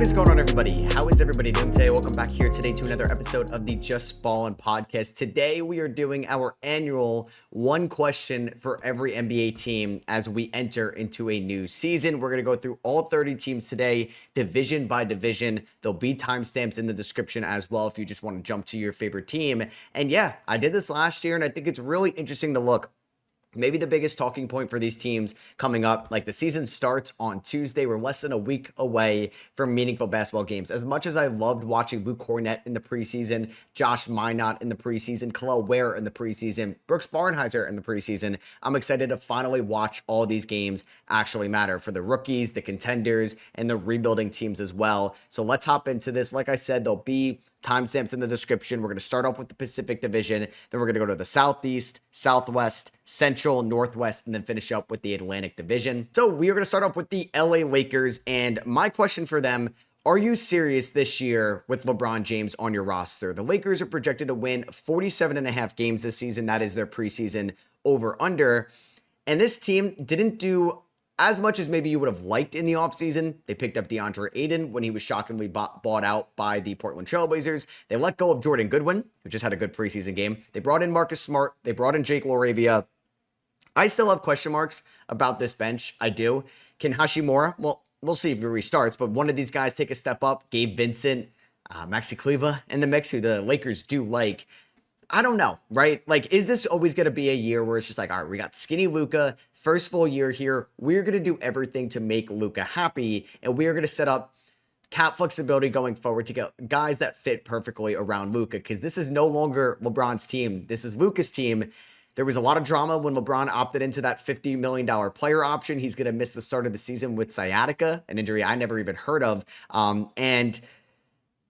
What is going on, everybody? How is everybody doing today? Welcome back here today to another episode of the Just Ballin' podcast. Today, we are doing our annual one question for every NBA team as we enter into a new season. We're going to go through all 30 teams today, division by division. There'll be timestamps in the description as well if you just want to jump to your favorite team. And yeah, I did this last year, and I think it's really interesting to look. Maybe the biggest talking point for these teams coming up, like the season starts on Tuesday. We're less than a week away from meaningful basketball games. As much as I loved watching Luke Kornet in the preseason, Josh Minot in the preseason, Kel'el Ware in the preseason, Brooks Barnhizer in the preseason, I'm excited to finally watch all these games actually matter for the rookies, the contenders, and the rebuilding teams as well. So let's hop into this. Like I said, there'll be timestamps in the description. We're going to start off with the Pacific Division. Then we're going to go to the Southeast, Southwest, Central, Northwest, and then finish up with the Atlantic Division. So we are going to start off with the LA Lakers. And my question for them, are you serious this year with LeBron James on your roster? The Lakers are projected to win 47.5 games this season. That is their preseason over-under. And this team didn't do as much as maybe you would have liked in the offseason. They picked up DeAndre Ayton when he was shockingly bought out by the Portland Trailblazers. They let go of Jordan Goodwin, who just had a good preseason game. They brought in Marcus Smart. They brought in Jake LaRavia. I still have question marks about this bench. I do. Can Hachimura? Well, we'll see if he restarts, but one of these guys take a step up. Gabe Vincent, Maxi Kleber in the mix, who the Lakers do like. I don't know, right? Like, is this always going to be a year where it's just like, all right, we got skinny Luka, first full year here. We're going to do everything to make Luka happy, and we're going to set up cap flexibility going forward to get guys that fit perfectly around Luka, because this is no longer LeBron's team. This is Luka's team. There was a lot of drama when LeBron opted into that $50 million player option. He's going to miss the start of the season with sciatica, an injury I never even heard of. And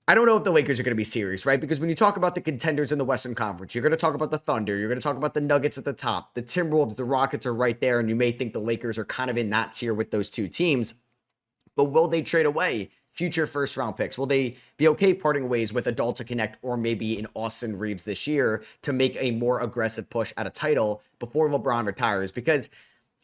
I don't know if the Lakers are going to be serious, right? Because when you talk about the contenders in the Western Conference, you're going to talk about the Thunder, you're going to talk about the Nuggets at the top, the Timberwolves, the Rockets are right there, and you may think the Lakers are kind of in that tier with those two teams. But will they trade away future first-round picks? Will they be okay parting ways with Adulta Connect or maybe an Austin Reeves this year to make a more aggressive push at a title before LeBron retires? Because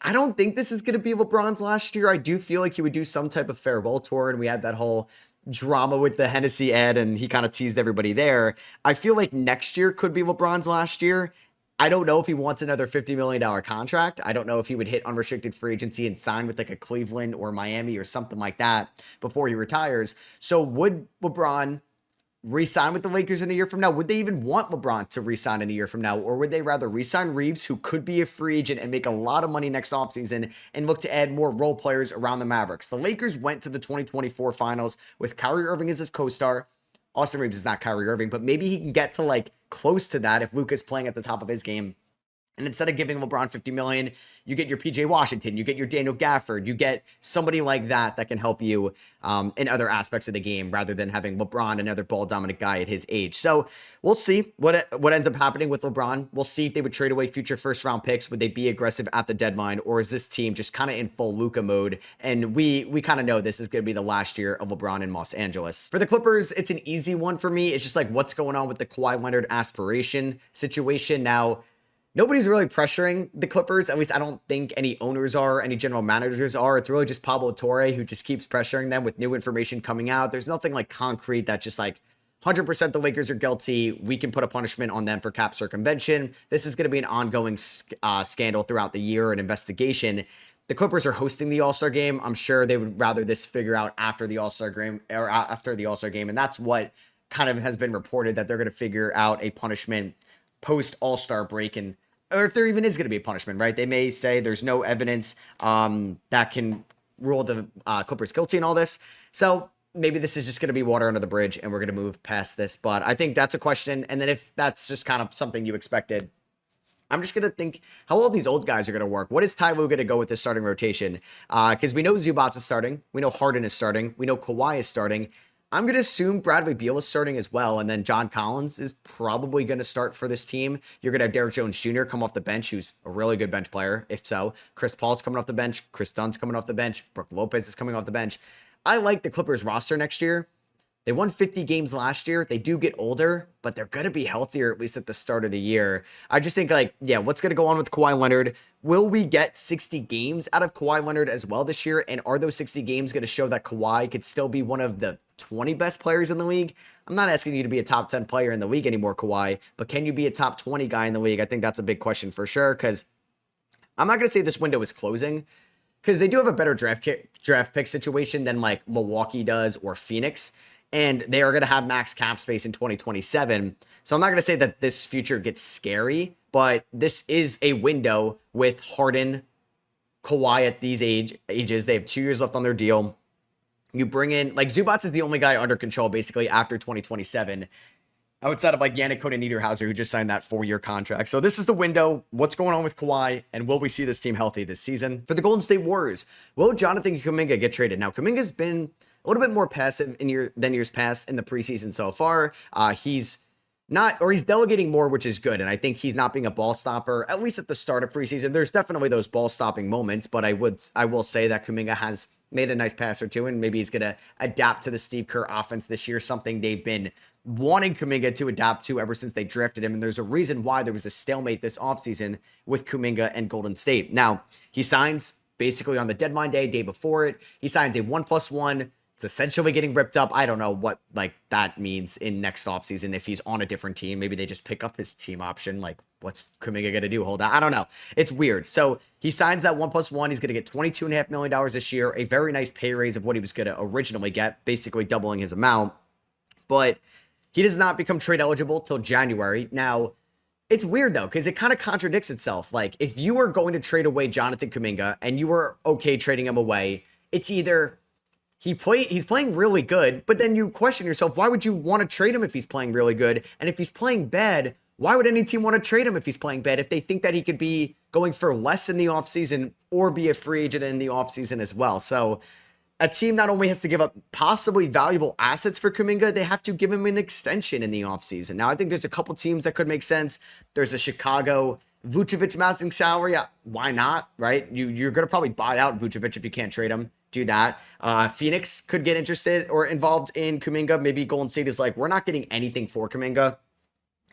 I don't think this is going to be LeBron's last year. I do feel like he would do some type of farewell tour, and we had that whole drama with the Hennessy ad, and he kind of teased everybody there. I feel like next year could be LeBron's last year. I don't know if he wants another $50 million contract. I don't know if he would hit unrestricted free agency and sign with like a Cleveland or Miami or something like that before he retires. So would LeBron re-sign with the Lakers in a year from now? Would they even want LeBron to re-sign in a year from now? Or would they rather re-sign Reeves, who could be a free agent and make a lot of money next offseason, and look to add more role players around the Mavericks? The Lakers went to the 2024 finals with Kyrie Irving as his co-star. Austin Reeves is not Kyrie Irving, but maybe he can get to like close to that if Luka's playing at the top of his game. And instead of giving LeBron $50 million, you get your PJ Washington, you get your Daniel Gafford, you get somebody like that that can help you in other aspects of the game rather than having LeBron, another ball dominant guy at his age. So we'll see what ends up happening with LeBron. We'll see if they would trade away future first round picks. Would they be aggressive at the deadline, or is this team just kind of in full Luka mode? And we kind of know this is going to be the last year of LeBron in Los Angeles. For the Clippers, it's an easy one for me. It's just like what's going on with the Kawhi Leonard aspiration situation now. Nobody's really pressuring the Clippers. At least I don't think any owners are, any general managers are. It's really just Pablo Torre who just keeps pressuring them with new information coming out. There's nothing like concrete that's just like 100% the Lakers are guilty. We can put a punishment on them for cap circumvention. This is going to be an ongoing scandal throughout the year, an investigation. The Clippers are hosting the All-Star game. I'm sure they would rather this figure out after the All-Star game, and that's what kind of has been reported, that they're going to figure out a punishment post All-Star break, and or if there even is going to be a punishment, right? They may say there's no evidence that can rule the Clippers guilty in all this. So maybe this is just going to be water under the bridge and we're going to move past this. But I think that's a question. And then if that's just kind of something you expected, I'm just going to think how all these old guys are going to work. What is Ty Lue going to go with this starting rotation? Because we know Zubac is starting. We know Harden is starting. We know Kawhi is starting. I'm going to assume Bradley Beal is starting as well, and then John Collins is probably going to start for this team. You're going to have Derrick Jones Jr. come off the bench, who's a really good bench player, if so. Chris Paul's coming off the bench. Chris Dunn's coming off the bench. Brook Lopez is coming off the bench. I like the Clippers roster next year. They won 50 games last year. They do get older, but they're going to be healthier, at least at the start of the year. I just think, like, yeah, what's going to go on with Kawhi Leonard? Will we get 60 games out of Kawhi Leonard as well this year? And are those 60 games going to show that Kawhi could still be one of the 20 best players in the league? I'm not asking you to be a top 10 player in the league anymore, Kawhi, but can you be a top 20 guy in the league? I think that's a big question for sure, because I'm not going to say this window is closing, because they do have a better draft pick situation than like Milwaukee does or Phoenix. And they are going to have max cap space in 2027. So I'm not going to say that this future gets scary, but this is a window with Harden, Kawhi at these ages. They have 2 years left on their deal. You bring in, like, Zubac is the only guy under control basically after 2027, outside of like Yannick Niederhauser, who just signed that 4-year contract. So this is the window. What's going on with Kawhi, and will we see this team healthy this season? For the Golden State Warriors, will Jonathan Kuminga get traded? Now, Kuminga's been a little bit more passive than years past in the preseason so far. He's delegating more, which is good. And I think he's not being a ball stopper, at least at the start of preseason. There's definitely those ball stopping moments, but I will say that Kuminga has made a nice pass or two, and maybe he's going to adapt to the Steve Kerr offense this year, something they've been wanting Kuminga to adapt to ever since they drafted him. And there's a reason why there was a stalemate this offseason with Kuminga and Golden State. Now, he signs basically on the deadline day before it. He signs a 1+1. It's essentially getting ripped up. I don't know what like that means in next offseason if he's on a different team. Maybe they just pick up his team option. Like, what's Kuminga going to do? Hold on. I don't know. It's weird. So he signs that 1+1. He's going to get $22.5 million this year, a very nice pay raise of what he was going to originally get, basically doubling his amount. But he does not become trade eligible till January. Now, it's weird though, because it kind of contradicts itself. Like, if you are going to trade away Jonathan Kuminga and you were okay trading him away, it's either he's playing really good, but then you question yourself, why would you want to trade him if he's playing really good? And if he's playing bad, why would any team want to trade him if he's playing bad, if they think that he could be going for less in the offseason or be a free agent in the offseason as well? So a team not only has to give up possibly valuable assets for Kuminga, they have to give him an extension in the offseason. Now, I think there's a couple teams that could make sense. There's a Chicago Vucevic matching salary. Why not, right? You're going to probably buy out Vucevic if you can't trade him. Do that. Phoenix could get interested or involved in Kuminga. Maybe Golden State is like, we're not getting anything for Kuminga.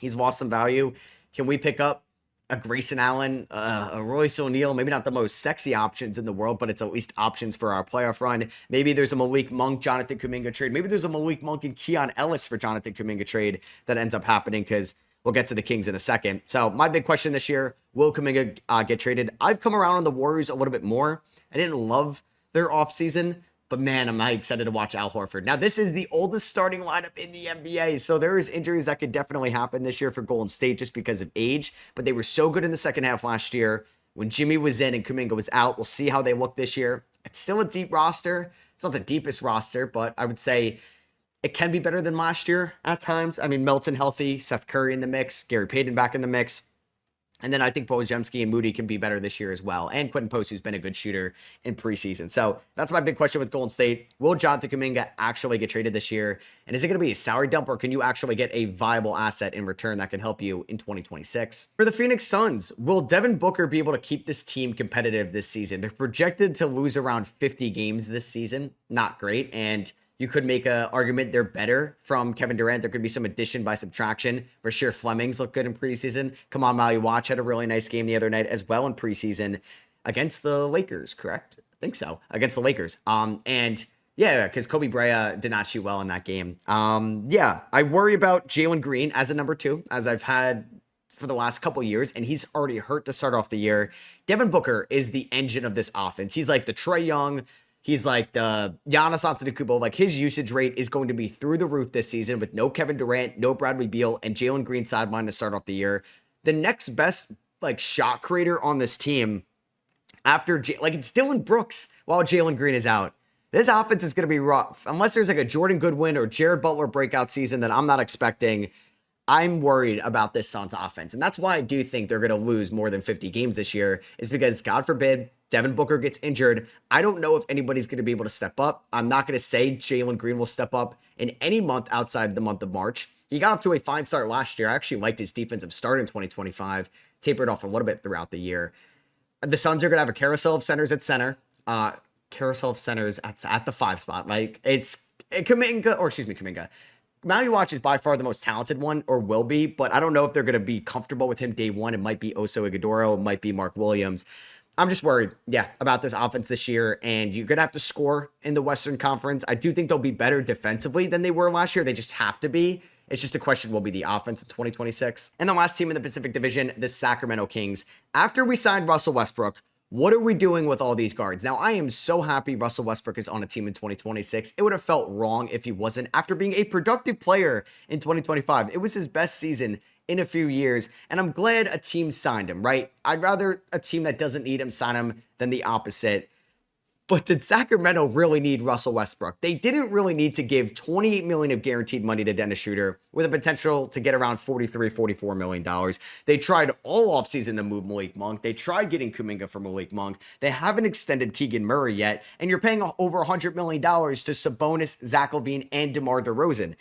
He's lost some value. Can we pick up a Grayson Allen, a Royce O'Neal? Maybe not the most sexy options in the world, but it's at least options for our playoff run. Maybe there's a Malik Monk, Jonathan Kuminga trade. Maybe there's a Malik Monk and Keon Ellis for Jonathan Kuminga trade that ends up happening, because we'll get to the Kings in a second. So my big question this year, will Kuminga get traded? I've come around on the Warriors a little bit more. I didn't love their offseason, but man, am I excited to watch Al Horford. Now, this is the oldest starting lineup in the NBA, so there is injuries that could definitely happen this year for Golden State just because of age, but they were so good in the second half last year when Jimmy was in and Kuminga was out. We'll see how they look this year. It's still a deep roster. It's not the deepest roster, but I would say it can be better than last year at times. I mean, Melton healthy, Seth Curry in the mix, Gary Payton back in the mix. And then I think Podziemski and Moody can be better this year as well. And Quentin Post, who's been a good shooter in preseason. So that's my big question with Golden State. Will Jonathan Kuminga actually get traded this year? And is it going to be a salary dump, or can you actually get a viable asset in return that can help you in 2026? For the Phoenix Suns, will Devin Booker be able to keep this team competitive this season? They're projected to lose around 50 games this season. Not great. And you could make an argument they're better from Kevin Durant. There could be some addition by subtraction. Rasheer Fleming's looked good in preseason. Kamal Maliwatch had a really nice game the other night as well in preseason against the Lakers, correct? I think so. Against the Lakers. And yeah, because Kobe Bryant did not shoot well in that game. Yeah, I worry about Jalen Green as a number 2, as I've had for the last couple years, and he's already hurt to start off the year. Devin Booker is the engine of this offense. He's like the Trae Young. He's like the Giannis Antetokounmpo. Like, his usage rate is going to be through the roof this season with no Kevin Durant, no Bradley Beal, and Jalen Green sideline to start off the year. The next best like shot creator on this team after it's Dylan Brooks while Jalen Green is out. This offense is going to be rough unless there's like a Jordan Goodwin or Jared Butler breakout season that I'm not expecting. I'm worried about this Suns offense. And that's why I do think they're going to lose more than 50 games this year, is because, God forbid, Devin Booker gets injured. I don't know if anybody's going to be able to step up. I'm not going to say Jalen Green will step up in any month outside the month of March. He got off to a fine start last year. I actually liked his defensive start in 2025. Tapered off a little bit throughout the year. The Suns are going to have a carousel of centers at center. Carousel of centers at the 5 spot. Like, it's Kuminga. Maui Watch is by far the most talented one, or will be, but I don't know if they're going to be comfortable with him day one. It might be Oso Ighodaro, it might be Mark Williams. I'm just worried, about this offense this year, and you're going to have to score in the Western Conference. I do think they'll be better defensively than they were last year. They just have to be. It's just a question will be the offense in 2026. And the last team in the Pacific Division, the Sacramento Kings. After we signed Russell Westbrook, what are we doing with all these guards? Now, I am so happy Russell Westbrook is on a team in 2026. It would have felt wrong if he wasn't after being a productive player in 2025. It was his best season in a few years, and I'm glad a team signed him, right? I'd rather a team that doesn't need him sign him than the opposite. But did Sacramento really need Russell Westbrook? They didn't really need to give $28 million of guaranteed money to Dennis Schroeder with a potential to get around $43, $44 million. They tried all offseason to move Malik Monk. They tried getting Kuminga for Malik Monk. They haven't extended Keegan Murray yet, and you're paying over $100 million to Sabonis, Zach LaVine, and DeMar DeRozan.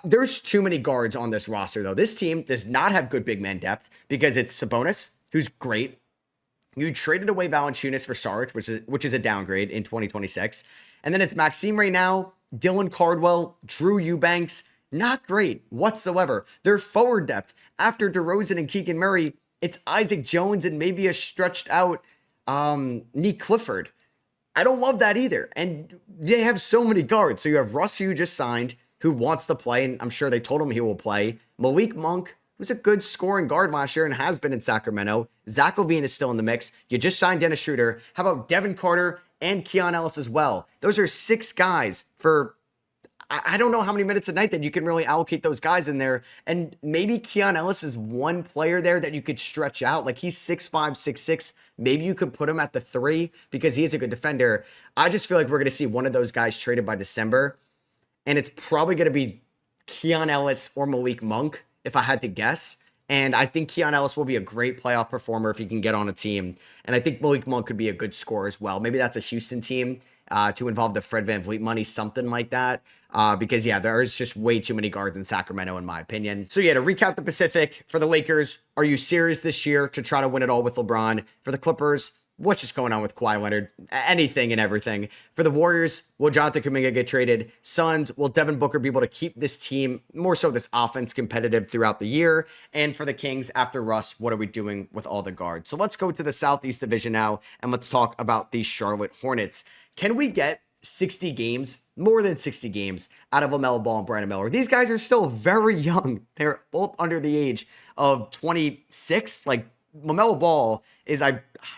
There's too many guards on this roster, though. This team does not have good big man depth because it's Sabonis, who's great. You traded away Valanciunas for Saric, which is a downgrade in 2026. And then it's Maxime right now, Dylan Cardwell, Drew Eubanks. Not great whatsoever. Their forward depth, after DeRozan and Keegan Murray, it's Isaac Jones and maybe a stretched out Nick Clifford. I don't love that either. And they have so many guards. So you have Russ, who you just signed, who wants to play, and I'm sure they told him he will play. Malik Monk, who's a good scoring guard last year and has been in Sacramento. Zach LaVine is still in the mix. You just signed Dennis Schroeder. How about Devin Carter and Keon Ellis as well? Those are 6 guys for, I don't know how many minutes a night that you can really allocate those guys in there. And maybe Keon Ellis is one player there that you could stretch out. Like he's 6'5", 6'6". Maybe you could put him at the 3 because he is a good defender. I just feel like we're going to see one of those guys traded by December. And it's probably going to be Keon Ellis or Malik Monk, if I had to guess. And I think Keon Ellis will be a great playoff performer if he can get on a team. And I think Malik Monk could be a good scorer as well. Maybe that's a Houston team to involve the Fred VanVleet money, something like that. Because, there's just way too many guards in Sacramento, in my opinion. So, to recap the Pacific, for the Lakers, are you serious this year to try to win it all with LeBron? For the Clippers, what's just going on with Kawhi Leonard? Anything and everything. For the Warriors, will Jonathan Kuminga get traded? Suns, will Devin Booker be able to keep this team, more so this offense, competitive throughout the year? And for the Kings, after Russ, what are we doing with all the guards? So let's go to the Southeast Division now, and let's talk about the Charlotte Hornets. Can we get 60 games, more than 60 games, out of LaMelo Ball and Brandon Miller? These guys are still very young. They're both under the age of 26. Like, LaMelo Ball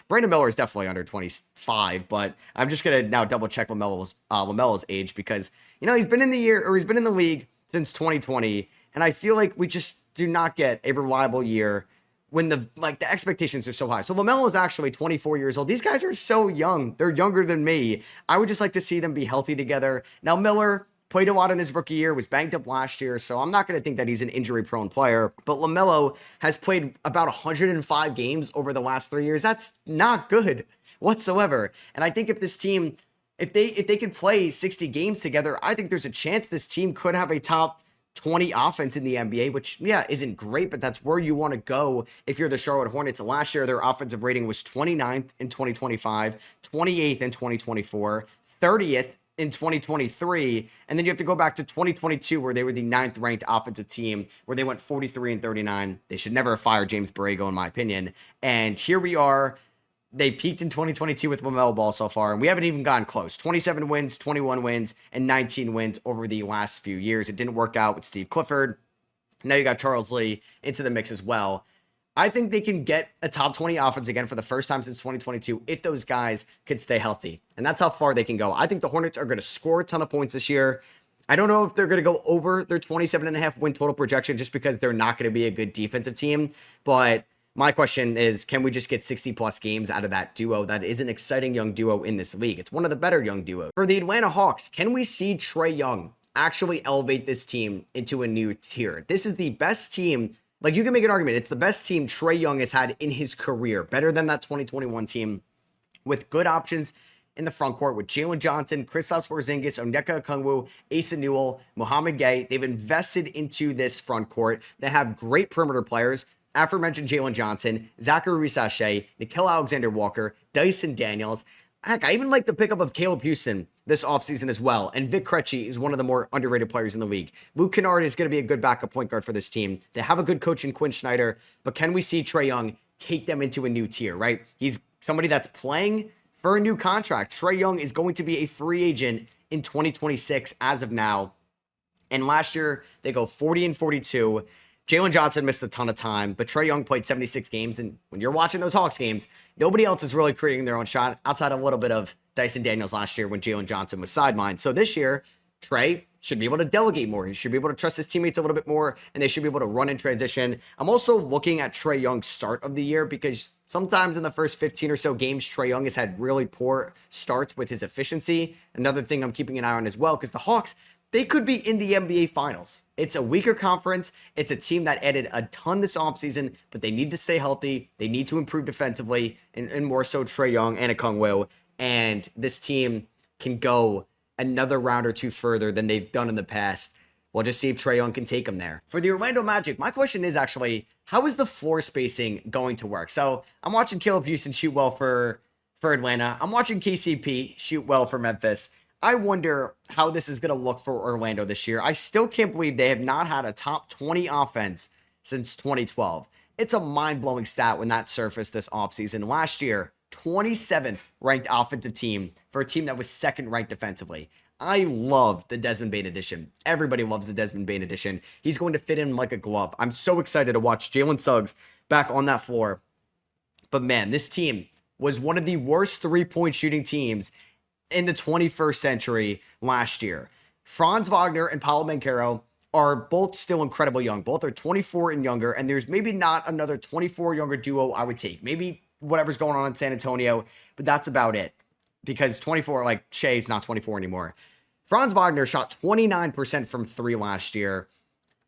Brandon Miller is definitely under 25, but I'm just going to now double check LaMelo's age because, he's been in the league since 2020. And I feel like we just do not get a reliable year when the expectations are so high. So LaMelo is actually 24 years old. These guys are so young. They're younger than me. I would just like to see them be healthy together. Now, Miller played a lot in his rookie year, was banged up last year, so I'm not going to think that he's an injury-prone player. But LaMelo has played about 105 games over the last 3 years. That's not good whatsoever. And I think if this team, if they could play 60 games together, I think there's a chance this team could have a top 20 offense in the NBA, which, isn't great, but that's where you want to go if you're the Charlotte Hornets. Last year, their offensive rating was 29th in 2025, 28th in 2024, 30th in 2023, and then you have to go back to 2022 where they were the 9th ranked offensive team, where they went 43-39. They should never have fired James Borrego, in my opinion. And here we are. They peaked in 2022 with LaMelo Ball so far, and we haven't even gotten close. 27 wins, 21 wins, and 19 wins over the last few years. It didn't work out with Steve Clifford. Now you got Charles Lee into the mix as well. I think they can get a top 20 offense again for the first time since 2022 if those guys could stay healthy. And that's how far they can go. I think the Hornets are going to score a ton of points this year. I don't know if they're going to go over their 27.5 win total projection just because they're not going to be a good defensive team. But my question is, can we just get 60 plus games out of that duo? That is an exciting young duo in this league. It's one of the better young duos. For the Atlanta Hawks, can we see Trae Young actually elevate this team into a new tier? This is the best team. Like, you can make an argument. It's the best team Trae Young has had in his career. Better than that 2021 team with good options in the front court with Jalen Johnson, Kristaps Porzingis, Onyeka Okongwu, Asa Newell, Mohamed Gay. They've invested into this front court. They have great perimeter players. Aforementioned Jalen Johnson, Zachary Sachet, Nickeil Alexander-Walker, Dyson Daniels. Heck, I even like the pickup of Caleb Houston this offseason as well. And Vic Krejci is one of the more underrated players in the league. Luke Kennard is going to be a good backup point guard for this team. They have a good coach in Quinn Snyder, but can we see Trae Young take them into a new tier, right? He's somebody that's playing for a new contract. Trae Young is going to be a free agent in 2026 as of now. And last year, they go 40-42. Jalen Johnson missed a ton of time, but Trae Young played 76 games. And when you're watching those Hawks games, nobody else is really creating their own shot outside of a little bit of Dyson Daniels last year when Jalen Johnson was sidelined. So this year, Trae should be able to delegate more. He should be able to trust his teammates a little bit more, and they should be able to run in transition. I'm also looking at Trae Young's start of the year because sometimes in the first 15 or so games, Trae Young has had really poor starts with his efficiency. Another thing I'm keeping an eye on as well, because the Hawks, they could be in the NBA Finals. It's a weaker conference. It's a team that added a ton this offseason, but they need to stay healthy. They need to improve defensively, and more so Trae Young and Okongwu. And this team can go another round or two further than they've done in the past. We'll just see if Trae Young can take them there. For the Orlando Magic, my question is actually, how is the floor spacing going to work? So I'm watching Caleb Houston shoot well for Atlanta. I'm watching KCP shoot well for Memphis. I wonder how this is going to look for Orlando this year. I still can't believe they have not had a top 20 offense since 2012. It's a mind-blowing stat when that surfaced this offseason. Last year, 27th ranked offensive team for a team that was second ranked defensively. I love the Desmond Bane edition. Everybody loves the Desmond Bane edition. He's going to fit in like a glove. I'm so excited to watch Jalen Suggs back on that floor. But man, this team was one of the worst three-point shooting teams in the 21st century last year. Franz Wagner and Paolo Banchero are both still incredibly young. Both are 24 and younger, and there's maybe not another 24 younger duo I would take. Maybe whatever's going on in San Antonio, but that's about it. Because 24, like Shea's not 24 anymore. Franz Wagner shot 29% from three last year.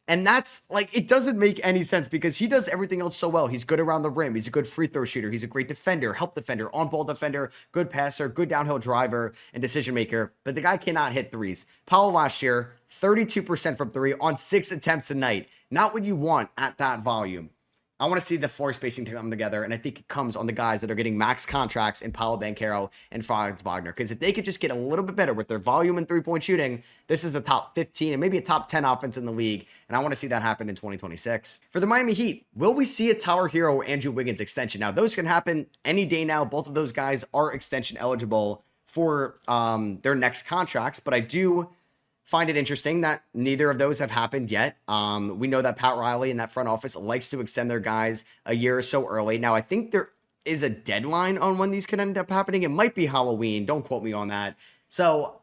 And that's like, it doesn't make any sense because he does everything else so well. He's good around the rim. He's a good free throw shooter. He's a great defender, help defender, on-ball defender, good passer, good downhill driver, and decision maker. But the guy cannot hit threes. Powell last year, 32% from three on 6 attempts a night. Not what you want at that volume. I want to see the floor spacing to come together, and I think it comes on the guys that are getting max contracts in Paolo Banchero and Franz Wagner. Because if they could just get a little bit better with their volume and three-point shooting, this is a top 15 and maybe a top 10 offense in the league, and I want to see that happen in 2026. For the Miami Heat, will we see a Tyler Hero Andrew Wiggins extension? Now, those can happen any day now. Both of those guys are extension eligible for their next contracts, but I do find it interesting that neither of those have happened yet. We know that Pat Riley and that front office likes to extend their guys a year or so early. Now, I think there is a deadline on when these could end up happening. It might be Halloween. Don't quote me on that. So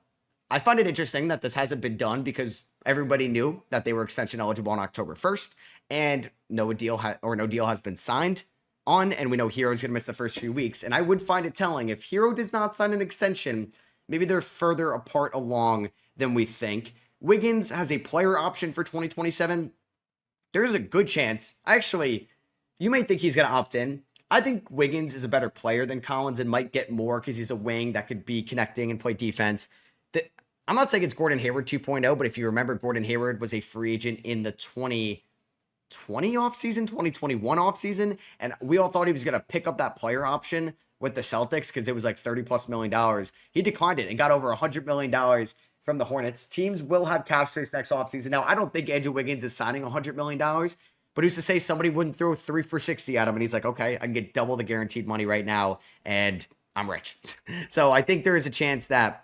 I find it interesting that this hasn't been done because everybody knew that they were extension eligible on October 1st, and no deal has been signed on, and we know Hero's going to miss the first few weeks. And I would find it telling if Hero does not sign an extension, maybe they're further apart along than we think. Wiggins has a player option for 2027. There's a good chance. Actually, you may think he's going to opt in. I think Wiggins is a better player than Collins and might get more because he's a wing that could be connecting and play defense. I'm not saying it's Gordon Hayward 2.0, but if you remember, Gordon Hayward was a free agent in the 2020 offseason, 2021 offseason, and we all thought he was going to pick up that player option with the Celtics because it was like $30+ million. He declined it and got over $100 million from the Hornets. Teams will have cap space next offseason. Now, I don't think Andrew Wiggins is signing $100 million, but who's to say somebody wouldn't throw 3 for $60 at him and he's like, okay, I can get double the guaranteed money right now and I'm rich. So I think there is a chance that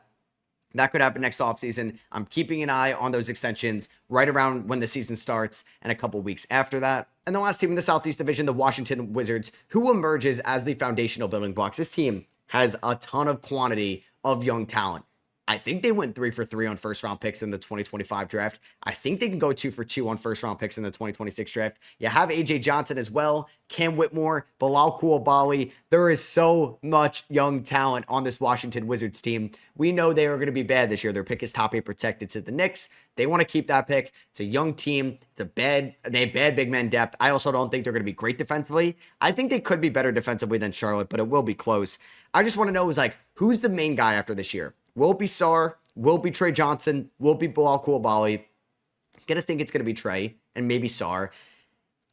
could happen next offseason. I'm keeping an eye on those extensions right around when the season starts and a couple weeks after that. And the last team in the Southeast Division, the Washington Wizards, who emerges as the foundational building blocks. This team has a ton of quantity of young talent. I think they went 3 for 3 on first round picks in the 2025 draft. I think they can go 2 for 2 on first round picks in the 2026 draft. You have AJ Johnson as well, Cam Whitmore, Bilal Coulibaly. There is so much young talent on this Washington Wizards team. We know they are going to be bad this year. Their pick is top 8 protected to the Knicks. They want to keep that pick. It's a young team. They have bad big men depth. I also don't think they're going to be great defensively. I think they could be better defensively than Charlotte, but it will be close. I just want to know who's the main guy after this year? Will it be Sarr? Will it be Trey Johnson? Will it be Bilal Coulibaly? I'm going to think it's going to be Trey and maybe Sarr.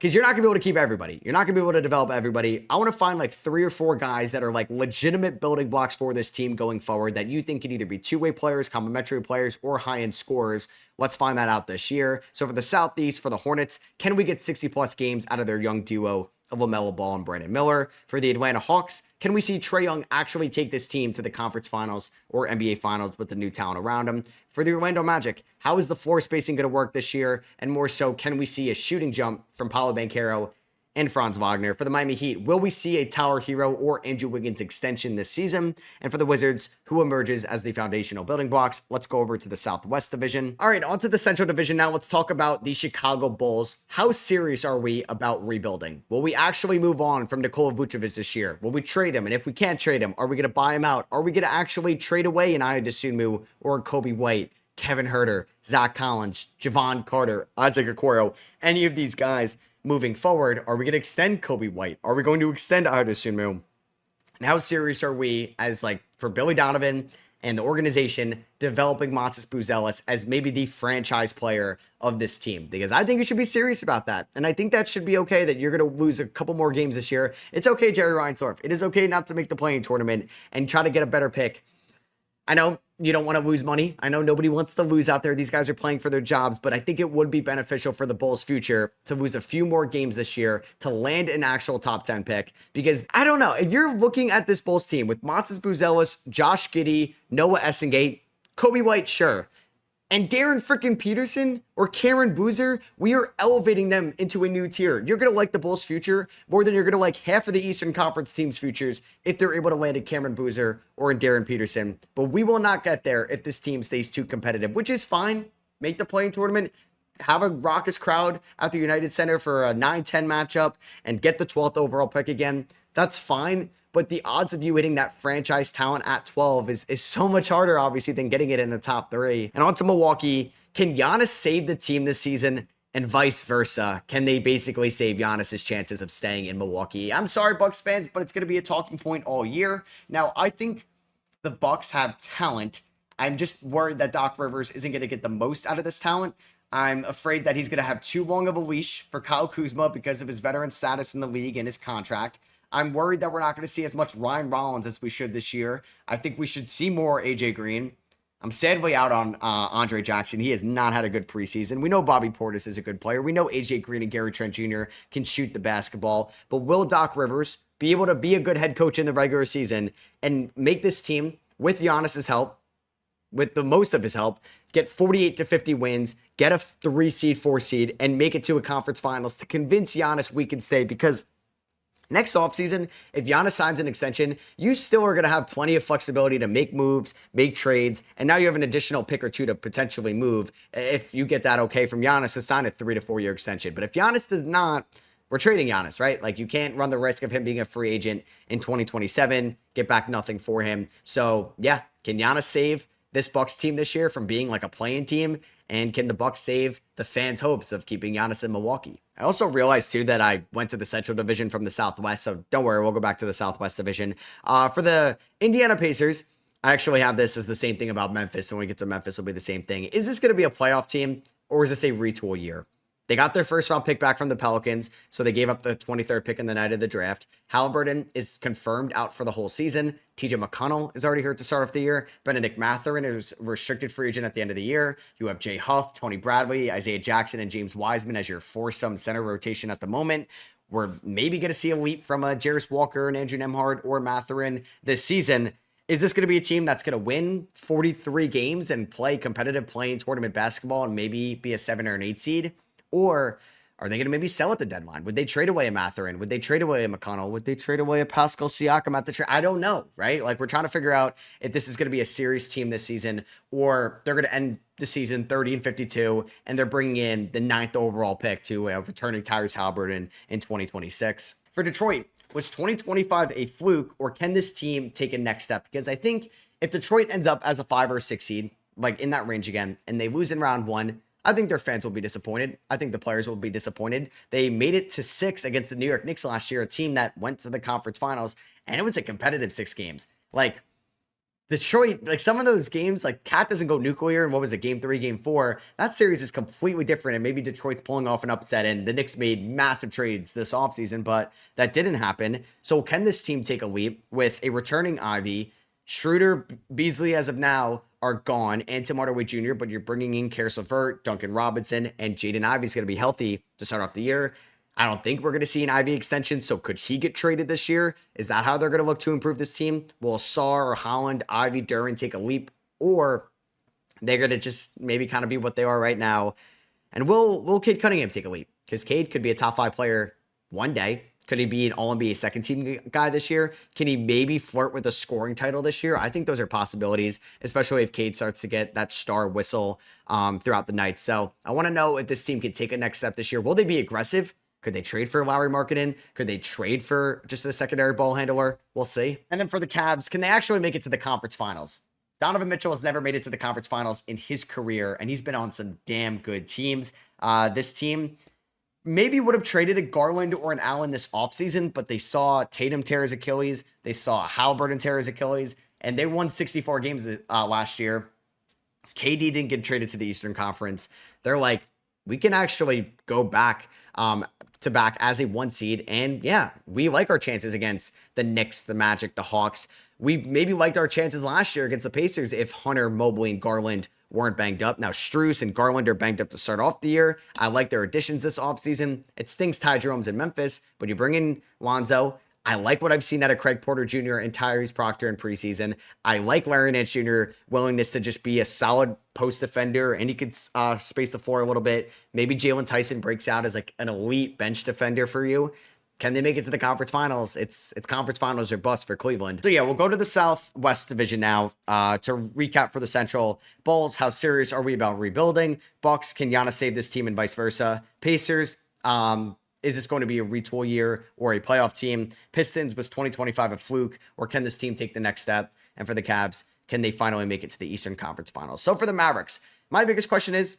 because you're not going to be able to keep everybody. You're not going to be able to develop everybody. I want to find like 3 or 4 guys that are like legitimate building blocks for this team going forward that you think can either be two-way players, complementary players, or high-end scorers. Let's find that out this year. So for the Southeast, for the Hornets, can we get 60-plus games out of their young duo of LaMelo Ball and Brandon Miller? For the Atlanta Hawks, can we see Trae Young actually take this team to the conference finals or NBA finals with the new talent around him? For the Orlando Magic, how is the floor spacing going to work this year? And more so, can we see a shooting jump from Paolo Banchero and Franz Wagner? For the Miami Heat, will we see a Tower Hero or Andrew Wiggins extension this season? And for the Wizards, who emerges as the foundational building blocks? Let's go over to the Southwest Division. All right, on to the Central Division now. Let's talk about the Chicago Bulls. How serious are we about rebuilding? Will we actually move on from Nikola Vucevic this year? Will we trade him? And if we can't trade him, are we going to buy him out? Are we going to actually trade away an Ayo Dosunmu or Kobe White, Kevin Huerter, Zach Collins, Javon Carter, Isaac Okoro, any of these guys moving forward? Are we going to extend Kobe White? Are we going to extend Ayo Dosunmu? And how serious are we as like for Billy Donovan and the organization developing Montes Buzelis as maybe the franchise player of this team? Because I think you should be serious about that. And I think that should be okay that you're going to lose a couple more games this year. It's okay, Jerry Reinsdorf. It is okay not to make the playing tournament and try to get a better pick. I know you don't want to lose money. I know nobody wants to lose out there. These guys are playing for their jobs, but I think it would be beneficial for the Bulls' future to lose a few more games this year to land an actual top 10 pick. Because I don't know, if you're looking at this Bulls team with Montes Buzelis, Josh Giddey, Noah Essengate, Kobe White, sure, and Darren freaking Peterson or Karen Boozer, we are elevating them into a new tier. You're going to like the Bulls' future more than you're going to like half of the Eastern Conference teams' futures if they're able to land in Cameron Boozer or in Darren Peterson. But we will not get there if this team stays too competitive, which is fine. Make the playing tournament, have a raucous crowd at the United Center for a 9-10 matchup, and get the 12th overall pick again. That's fine. But the odds of you hitting that franchise talent at 12 is so much harder, obviously, than getting it in the top 3. And on to Milwaukee. Can Giannis save the team this season? And vice versa? Can they basically save Giannis's chances of staying in Milwaukee? I'm sorry, Bucks fans, but it's going to be a talking point all year. Now, I think the Bucks have talent. I'm just worried that Doc Rivers isn't going to get the most out of this talent. I'm afraid that he's going to have too long of a leash for Kyle Kuzma because of his veteran status in the league and his contract. I'm worried that we're not going to see as much Ryan Rollins as we should this year. I think we should see more AJ Green. I'm sadly out on Andre Jackson. He has not had a good preseason. We know Bobby Portis is a good player. We know AJ Green and Gary Trent Jr. can shoot the basketball. But will Doc Rivers be able to be a good head coach in the regular season and make this team, with Giannis's help, with the most of his help, get 48 to 50 wins, get a 3 seed, 4 seed, and make it to a conference finals to convince Giannis we can stay? Because next offseason, if Giannis signs an extension, you still are going to have plenty of flexibility to make moves, make trades, and now you have an additional pick or two to potentially move if you get that okay from Giannis to sign a 3 to 4 year extension. But if Giannis does not, we're trading Giannis, right? Like, you can't run the risk of him being a free agent in 2027, get back nothing for him. So yeah, can Giannis save this Bucks team this year from being like a playing team? And can the Bucks save the fans' hopes of keeping Giannis in Milwaukee? I also realized too that I went to the Central Division from the Southwest, so don't worry, we'll go back to the Southwest Division. For the Indiana Pacers, I actually have this as the same thing about Memphis, and when we get to Memphis, it'll be the same thing. Is this going to be a playoff team, or is this a retool year? They got their first round pick back from the Pelicans, so they gave up the 23rd pick in the night of the draft. Halliburton is confirmed out for the whole season. TJ McConnell is already hurt to start off the year. Benedict Mathurin is restricted free agent at the end of the year. You have Jay Huff, Tony Bradley, Isaiah Jackson, and James Wiseman as your foursome center rotation at the moment. We're maybe going to see a leap from Jarris Walker and Andrew Nembhard or Mathurin this season. Is this going to be a team that's going to win 43 games and play competitive playing tournament basketball and maybe be a 7 or an 8 seed? Or are they going to maybe sell at the deadline? Would they trade away a Mathurin? Would they trade away a McConnell? Would they trade away a Pascal Siakam at the trade? I don't know, right? Like, we're trying to figure out if this is going to be a serious team this season, or they're going to end the season 30-52, and they're bringing in the 9th overall pick to returning Tyrese Halliburton in 2026. For Detroit, was 2025 a fluke, or can this team take a next step? Because I think if Detroit ends up as a 5 or 6 seed, like in that range again, and they lose in round 1, I think their fans will be disappointed. I think the players will be disappointed. They made it to 6 against the New York Knicks last year, a team that went to the conference finals, and it was a competitive 6 games. Like, Detroit, like some of those games, like Cat doesn't go nuclear. And what was it, game 3, game 4? That series is completely different. And maybe Detroit's pulling off an upset. And the Knicks made massive trades this offseason, but that didn't happen. So can this team take a leap with a returning Ivy? Schroeder, Beasley, as of now, are gone, and Tim Hardaway Jr., but you're bringing in Karis LeVert, Duncan Robinson, and Jaden Ivey's going to be healthy to start off the year. I don't think we're going to see an Ivy extension, so could he get traded this year? Is that how they're going to look to improve this team? Will Sarr or Holland, Ivy, Duren take a leap, or they're going to just maybe kind of be what they are right now? And will Cade Cunningham take a leap? Because Cade could be a top 5 player one day. Could he be an All-NBA second team guy this year? Can he maybe flirt with a scoring title this year? I think those are possibilities, especially if Cade starts to get that star whistle throughout the night. So I want to know if this team can take a next step this year. Will they be aggressive? Could they trade for Lauri Markkanen? Could they trade for just a secondary ball handler? We'll see. And then for the Cavs, can they actually make it to the conference finals? Donovan Mitchell has never made it to the conference finals in his career, and he's been on some damn good teams. This team maybe would have traded a Garland or an Allen this offseason, but they saw Tatum tear his Achilles. They saw Halliburton tear his Achilles, and they won 64 games last year. KD didn't get traded to the Eastern Conference. They're like, we can actually go back to back as a 1 seed. And yeah, we like our chances against the Knicks, the Magic, the Hawks. We maybe liked our chances last year against the Pacers if Hunter, Mobley, and Garland weren't banged up. Now, Strus and Garland are banged up to start off the year. I like their additions this offseason. It stinks Ty Jerome's in Memphis, but you bring in Lonzo. I like what I've seen out of Craig Porter Jr. and Tyrese Proctor in preseason. I like Larry Nance Jr. willingness to just be a solid post defender, and he could space the floor a little bit. Maybe Jalen Tyson breaks out as like an elite bench defender for you. Can they make it to the conference finals? It's conference finals or bust for Cleveland. So yeah, we'll go to the Southwest Division now to recap for the Central. Bulls, how serious are we about rebuilding? Bucks, can Giannis save this team and vice versa? Pacers, is this going to be a retool year or a playoff team? Pistons, was 2025 a fluke, or can this team take the next step? And for the Cavs, can they finally make it to the Eastern Conference Finals? So for the Mavericks, my biggest question is,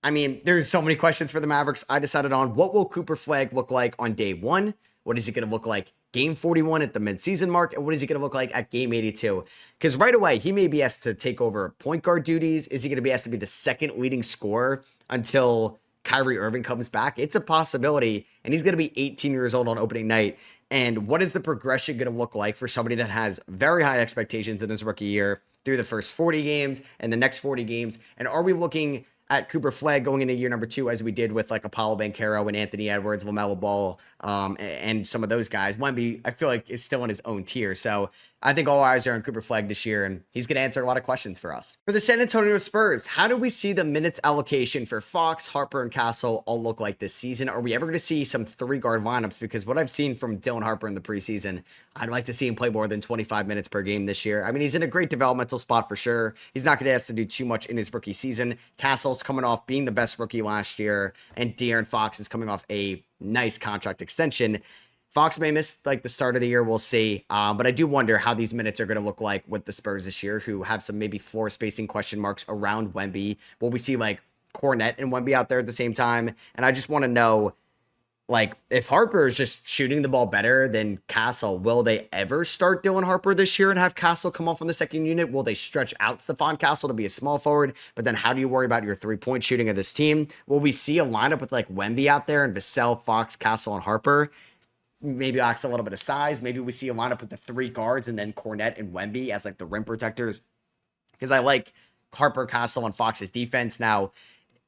I mean, there's so many questions for the Mavericks. I decided on what will Cooper Flagg look like on day 1? What is he going to look like game 41 at the midseason mark? And what is he going to look like at game 82? Because right away, he may be asked to take over point guard duties. Is he going to be asked to be the second leading scorer until Kyrie Irving comes back? It's a possibility, and he's going to be 18 years old on opening night. And what is the progression going to look like for somebody that has very high expectations in his rookie year through the first 40 games and the next 40 games? And are we looking at Cooper Flagg going into year number 2 as we did with like Apollo Banchero and Anthony Edwards, LaMelo Ball, and some of those guys? Wemby, I feel like, is still in his own tier. So I think all eyes are on Cooper Flagg this year, and he's going to answer a lot of questions for us. For the San Antonio Spurs, how do we see the minutes allocation for Fox, Harper, and Castle all look like this season? Are we ever going to see some 3-guard lineups? Because what I've seen from Dylan Harper in the preseason, I'd like to see him play more than 25 minutes per game this year. I mean, he's in a great developmental spot for sure. He's not going to have to do too much in his rookie season. Castle's coming off being the best rookie last year, and De'Aaron Fox is coming off a nice contract extension. Fox may miss like the start of the year. We'll see. But I do wonder how these minutes are going to look like with the Spurs this year, who have some maybe floor spacing question marks around Wemby. Will we see like Cornette and Wemby out there at the same time? And I just want to know, like, if Harper is just shooting the ball better than Castle, will they ever start Dylan Harper this year and have Castle come off on the second unit? Will they stretch out Stephon Castle to be a small forward? But then how do you worry about your 3-point shooting of this team? Will we see a lineup with like Wemby out there and Vassell, Fox, Castle, and Harper? Maybe lacks a little bit of size. Maybe we see a lineup with the 3 guards and then Cornette and Wemby as like the rim protectors. Because I like Harper, Castle, and Fox's defense. Now,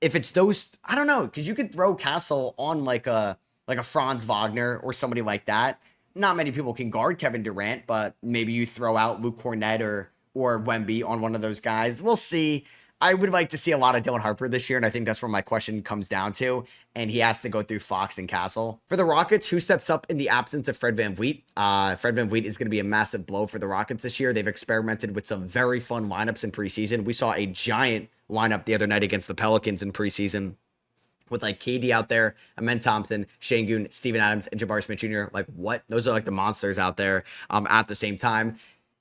if it's those, I don't know, because you could throw Castle on like a Franz Wagner or somebody like that. Not many people can guard Kevin Durant, but maybe you throw out Luke Cornette or Wemby on one of those guys. We'll see. I would like to see a lot of Dylan Harper this year, and I think that's where my question comes down to. And he has to go through Fox and Castle. For the Rockets, who steps up in the absence of Fred VanVleet? Fred VanVleet is going to be a massive blow for the Rockets this year. They've experimented with some very fun lineups in preseason. We saw a giant lineup the other night against the Pelicans in preseason with like KD out there, Amen Thompson, Şengün, Steven Adams, and Jabari Smith Jr. Like, what? Those are like the monsters out there at the same time.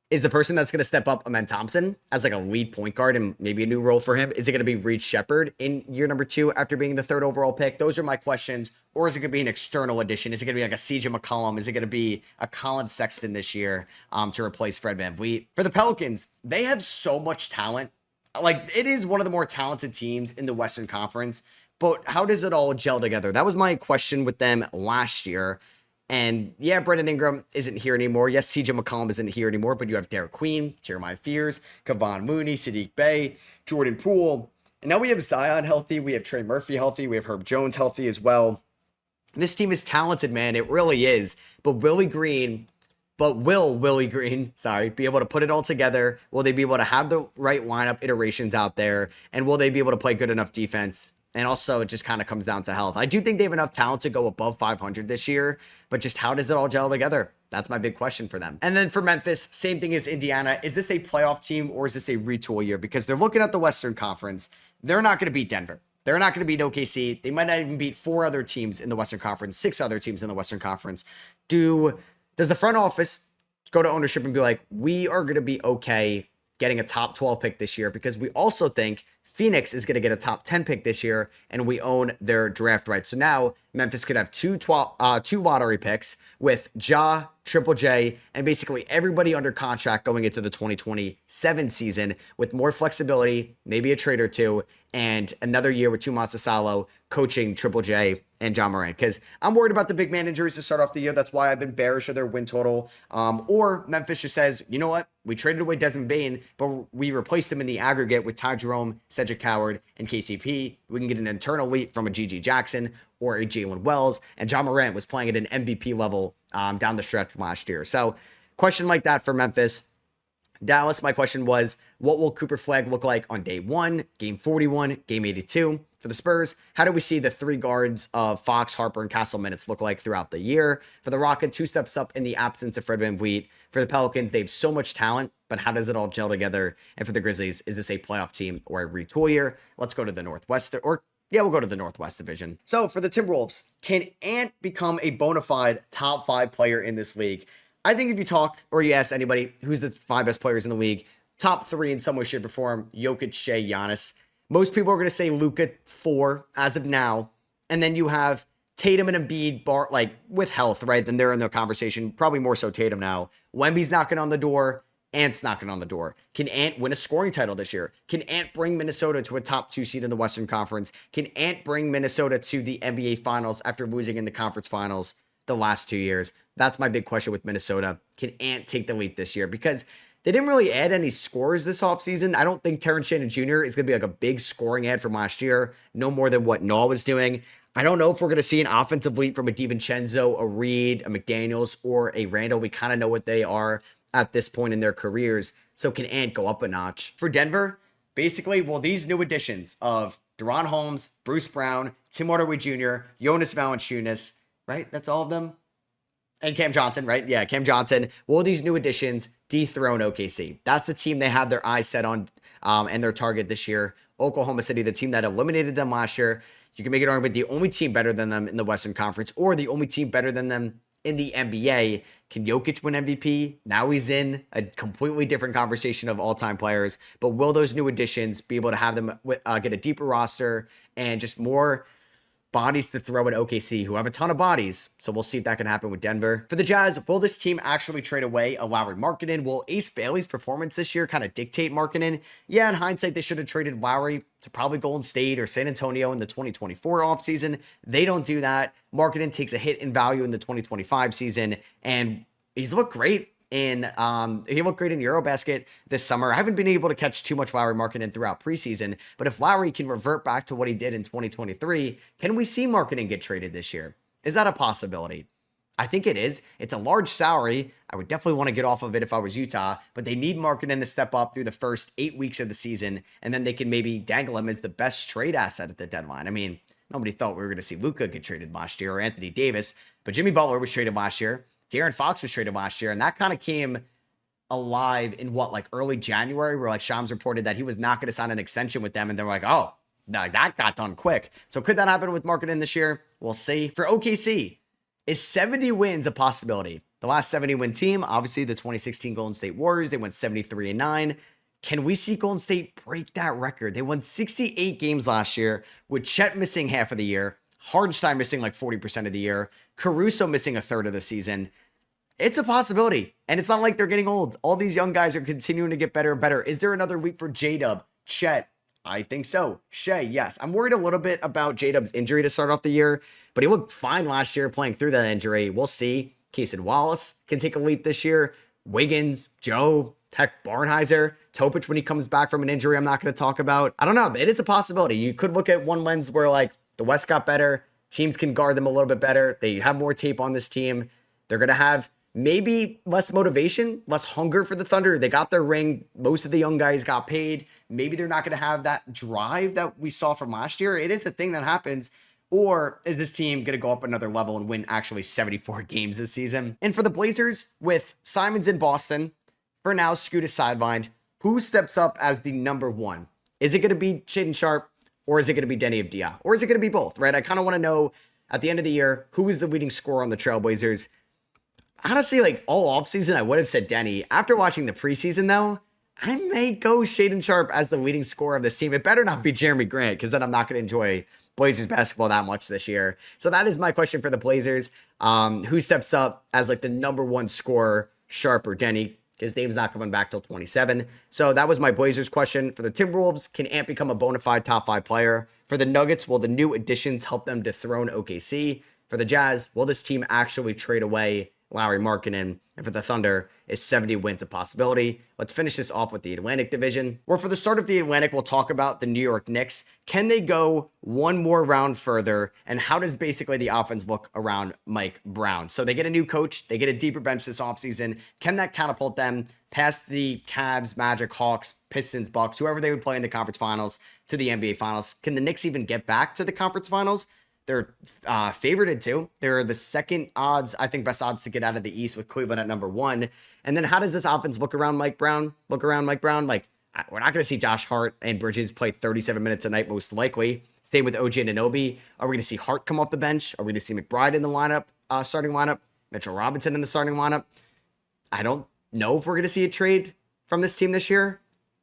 Is the person that's going to step up Amen Thompson as like a lead point guard and maybe a new role for him? Is it going to be Reed Shepherd in year number 2 after being the 3rd overall pick? Those are my questions. Or is it going to be an external addition? Is it going to be like a CJ McCollum? Is it going to be a Colin Sexton this year to replace Fred VanVleet? For the Pelicans, they have so much talent. Like, it is one of the more talented teams in the Western Conference. But how does it all gel together? That was my question with them last year. And yeah, Brandon Ingram isn't here anymore. Yes, CJ McCollum isn't here anymore, but you have Derek Queen, Jeremiah Fears, Kevon Mooney, Sadiq Bey, Jordan Poole. And now we have Zion healthy. We have Trey Murphy healthy. We have Herb Jones healthy as well. This team is talented, man. It really is. But will Willie Green, be able to put it all together? Will they be able to have the right lineup iterations out there? And will they be able to play good enough defense? And also, it just kind of comes down to health. I do think they have enough talent to go above 500 this year, but just how does it all gel together? That's my big question for them. And then for Memphis, same thing as Indiana. Is this a playoff team or is this a retool year? Because they're looking at the Western Conference. They're not going to beat Denver. They're not going to beat OKC. They might not even beat 4 other teams in the Western Conference, 6 other teams in the Western Conference. Does the front office go to ownership and be like, we are going to be okay getting a top 12 pick this year because we also think Phoenix is going to get a top 10 pick this year, and we own their draft rights. So now Memphis could have two lottery picks with Ja, Triple J, and basically everybody under contract going into the 2027 season with more flexibility, maybe a trade or two, and another year with Tomas Asalo coaching Triple J and John Morant. Because I'm worried about the big man injuries to start off the year. That's why I've been bearish of their win total. Or Memphis just says, you know what? We traded away Desmond Bane, but we replaced him in the aggregate with Ty Jerome, Cedric Howard, and KCP. We can get an internal leap from a GG Jackson or a Jalen Wells. And John Morant was playing at an MVP level down the stretch from last year. So question like that for Memphis. Dallas, my question was, what will Cooper Flagg look like on day 1, game 41, game 82? For the Spurs, how do we see the 3 guards of Fox, Harper, and Castle minutes look like throughout the year? For the Rockets, 2 steps up in the absence of Fred VanVleet. For the Pelicans, they have so much talent, but how does it all gel together? And for the Grizzlies, is this a playoff team or a retool year? Let's go to the Northwest, we'll go to the Northwest Division. So for the Timberwolves, can Ant become a bona fide top 5 player in this league? I think if you talk or you ask anybody who's the 5 best players in the league, top 3 in some way, shape, or form, Jokic, Shea, Giannis. Most people are going to say Luka 4 as of now. And then you have Tatum and Embiid, like with health, right? Then they're in the conversation. Probably more so Tatum now. Wemby's knocking on the door. Ant's knocking on the door. Can Ant win a scoring title this year? Can Ant bring Minnesota to a top 2 seed in the Western Conference? Can Ant bring Minnesota to the NBA Finals after losing in the conference finals the last 2 years? That's my big question with Minnesota. Can Ant take the leap this year? Because they didn't really add any scorers this offseason. I don't think Terrence Shannon Jr. is going to be like a big scoring ad from last year. No more than what Noah was doing. I don't know if we're going to see an offensive leap from a DiVincenzo, a Reed, a McDaniels, or a Randall. We kind of know what they are at this point in their careers. So can Ant go up a notch? For Denver, basically, well, these new additions of Deron Holmes, Bruce Brown, Tim Hardaway Jr., Jonas Valanciunas, right? That's all of them. And Cam Johnson, right? Yeah, Cam Johnson. Will these new additions dethrone OKC? That's the team they have their eyes set on and their target this year. Oklahoma City, the team that eliminated them last year. You can make an argument the only team better than them in the Western Conference or the only team better than them in the NBA. Can Jokic win MVP? Now he's in a completely different conversation of all-time players. But will those new additions be able to have them get a deeper roster and just more bodies to throw at OKC, who have a ton of bodies? So we'll see if that can happen with Denver. For the Jazz, will this team actually trade away a Lauri Markkanen? Will Ace Bailey's performance this year kind of dictate Markkanen? Yeah, in hindsight, they should have traded Lauri to probably Golden State or San Antonio in the 2024 offseason. They don't do that. Markkanen takes a hit in value in the 2025 season, and he's looked great he looked great in Eurobasket this summer. I haven't been able to catch too much Lauri Markkanen throughout preseason, but if Lauri can revert back to what he did in 2023, can we see Markkanen get traded this year? Is that a possibility? I think it is. It's a large salary. I would definitely want to get off of it if I was Utah, but they need Markkanen to step up through the first 8 weeks of the season, and then they can maybe dangle him as the best trade asset at the deadline. I mean, nobody thought we were going to see Luka get traded last year or Anthony Davis, but Jimmy Butler was traded last year. De'Aaron Fox was traded last year, and that kind of came alive in early January, where Shams reported that he was not going to sign an extension with them, and they're like, oh, no, that got done quick. So could that happen with Markkanen this year? We'll see. For OKC, is 70 wins a possibility? The last 70-win team, obviously the 2016 Golden State Warriors, they went 73-9. Can we see Golden State break that record? They won 68 games last year with Chet missing half of the year, Hardenstein missing like 40% of the year, Caruso missing a third of the season. It's a possibility, and it's not like they're getting old. All these young guys are continuing to get better and better. Is there another week for J-Dub? Chet? I think so. Shea? Yes. I'm worried a little bit about J-Dub's injury to start off the year, but he looked fine last year playing through that injury. We'll see. Cason Wallace can take a leap this year. Wiggins, Joe, heck, Barnhizer, Topic when he comes back from an injury I'm not going to talk about. I don't know. It is a possibility. You could look at one lens where like the West got better. Teams can guard them a little bit better. They have more tape on this team. They're going to have maybe less motivation, less hunger for the Thunder. They got their ring. Most of the young guys got paid. Maybe they're not going to have that drive that we saw from last year. It is a thing that happens. Or is this team going to go up another level and win actually 74 games this season? And for the Blazers, with Simons in Boston, for now, Scoot is sidelined. Who steps up as the number one? Is it going to be Shaedon Sharpe, or is it going to be Deni Avdija? Or is it going to be both, right? I kind of want to know at the end of the year, who is the leading scorer on the Trailblazers? Honestly, like all offseason, I would have said Deni. After watching the preseason, though, I may go Shaedon Sharpe as the leading scorer of this team. It better not be Jeremy Grant, because then I'm not going to enjoy Blazers basketball that much this year. So that is my question for the Blazers. Who steps up as like the number one scorer, Sharpe or Deni? His name's not coming back till 27. So that was my Blazers question. For the Timberwolves, can Ant become a bona fide top 5 player? For the Nuggets, will the new additions help them dethrone OKC? For the Jazz, will this team actually trade away Lauri Markkanen? And for the Thunder, is 70 wins a possibility? Let's finish this off with the Atlantic Division, where for the start of the Atlantic, we'll talk about the New York Knicks. Can they go one more round further? And how does basically the offense look around Mike Brown? So they get a new coach, they get a deeper bench this offseason. Can that catapult them past the Cavs, Magic, Hawks, Pistons, Bucks, whoever they would play in the conference finals, to the NBA finals? Can the Knicks even get back to the conference finals? They're favored to. They're the second odds, I think, best odds to get out of the East, with Cleveland at number 1. And then how does this offense look around Mike Brown? Like, we're not going to see Josh Hart and Bridges play 37 minutes a night, most likely. Same with OG Anunoby. Are we going to see Hart come off the bench? Are we going to see McBride in the lineup, starting lineup? Mitchell Robinson in the starting lineup? I don't know if we're going to see a trade from this team this year.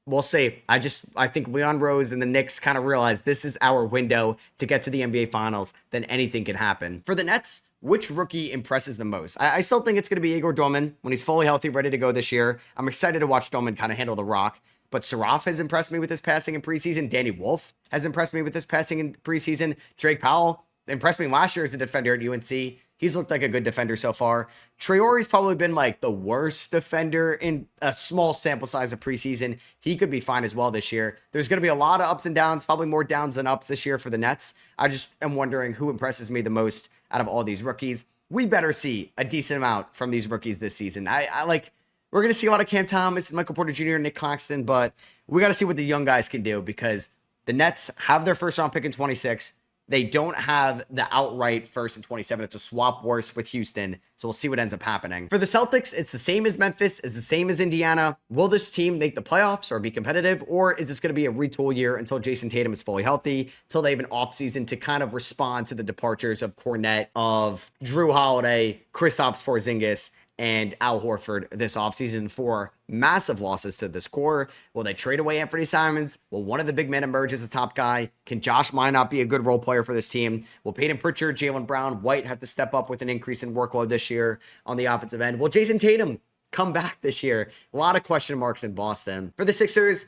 We'll see. I think Leon Rose and the Knicks kind of realize this is our window to get to the NBA Finals. Then anything can happen. For the Nets, which rookie impresses the most? I still think it's going to be Igor Doman when he's fully healthy, ready to go this year. I'm excited to watch Doman kind of handle the rock. But Saraf has impressed me with his passing in preseason. Danny Wolf has impressed me with his passing in preseason. Drake Powell impressed me last year as a defender at UNC. He's looked like a good defender so far. Traore's probably been like the worst defender in a small sample size of preseason. He could be fine as well this year. There's going to be a lot of ups and downs, probably more downs than ups this year for the Nets. I just am wondering who impresses me the most out of all these rookies. We better see a decent amount from these rookies this season. We're going to see a lot of Cam Thomas, Michael Porter Jr., Nick Claxton, but we got to see what the young guys can do, because the Nets have their first round pick in 26. They don't have the outright first and 27. It's a swap worse with Houston. So we'll see what ends up happening. For the Celtics, it's the same as Memphis, it's the same as Indiana. Will this team make the playoffs or be competitive? Or is this going to be a retool year until Jason Tatum is fully healthy, until they have an offseason to kind of respond to the departures of Kornet, of Drew Holiday, Kristaps Porzingis, and Al Horford this offseason for massive losses to this core? Will they trade away Anthony Simons? Will one of the big men emerge as a top guy? Can Josh Minot be a good role player for this team? Will Peyton Pritchard, Jaylen Brown, White have to step up with an increase in workload this year on the offensive end? Will Jason Tatum come back this year? A lot of question marks in Boston. For the Sixers,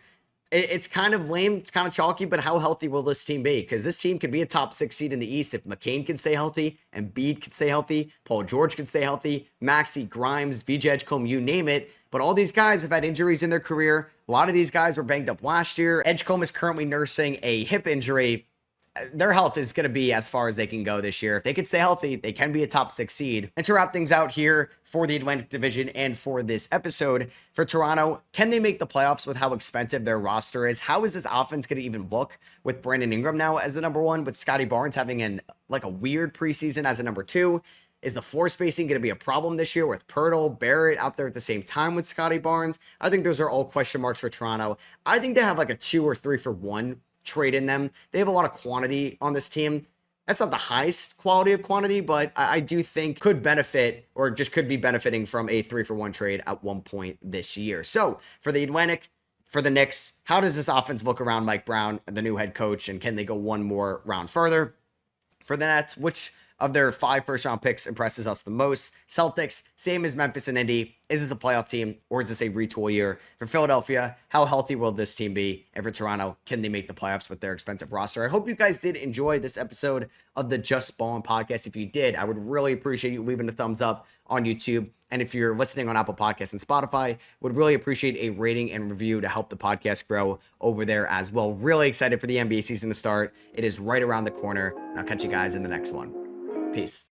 it's kind of lame, it's kind of chalky, but how healthy will this team be? Because this team could be a top 6 seed in the East if McCain can stay healthy, Embiid can stay healthy, Paul George can stay healthy, Maxey, Grimes, VJ Edgecombe, you name it. But all these guys have had injuries in their career. A lot of these guys were banged up last year. Edgecombe is currently nursing a hip injury. Their health is going to be as far as they can go this year. If they can stay healthy, they can be a top 6 seed. And to wrap things out here for the Atlantic Division and for this episode, for Toronto, can they make the playoffs with how expensive their roster is? How is this offense going to even look with Brandon Ingram now as the number 1, with Scotty Barnes having a weird preseason as a number 2? Is the floor spacing going to be a problem this year with Pirtle, Barrett out there at the same time with Scotty Barnes? I think those are all question marks for Toronto. I think they have like a 2 or 3 for 1 trade in them. They have a lot of quantity on this team. That's not the highest quality of quantity, but I do think could benefit or just could be benefiting from a 3-for-1 trade at one point this year. So for the Atlantic, for the Knicks, how does this offense look around Mike Brown, the new head coach, and can they go one more round further? For the Nets, which of their 5 first-round picks impresses us the most? Celtics, same as Memphis and Indy. Is this a playoff team or is this a retool year? For Philadelphia, how healthy will this team be? And for Toronto, can they make the playoffs with their expensive roster? I hope you guys did enjoy this episode of the Just Ballin' podcast. If you did, I would really appreciate you leaving a thumbs up on YouTube. And if you're listening on Apple Podcasts and Spotify, would really appreciate a rating and review to help the podcast grow over there as well. Really excited for the NBA season to start. It is right around the corner. And I'll catch you guys in the next one. Peace.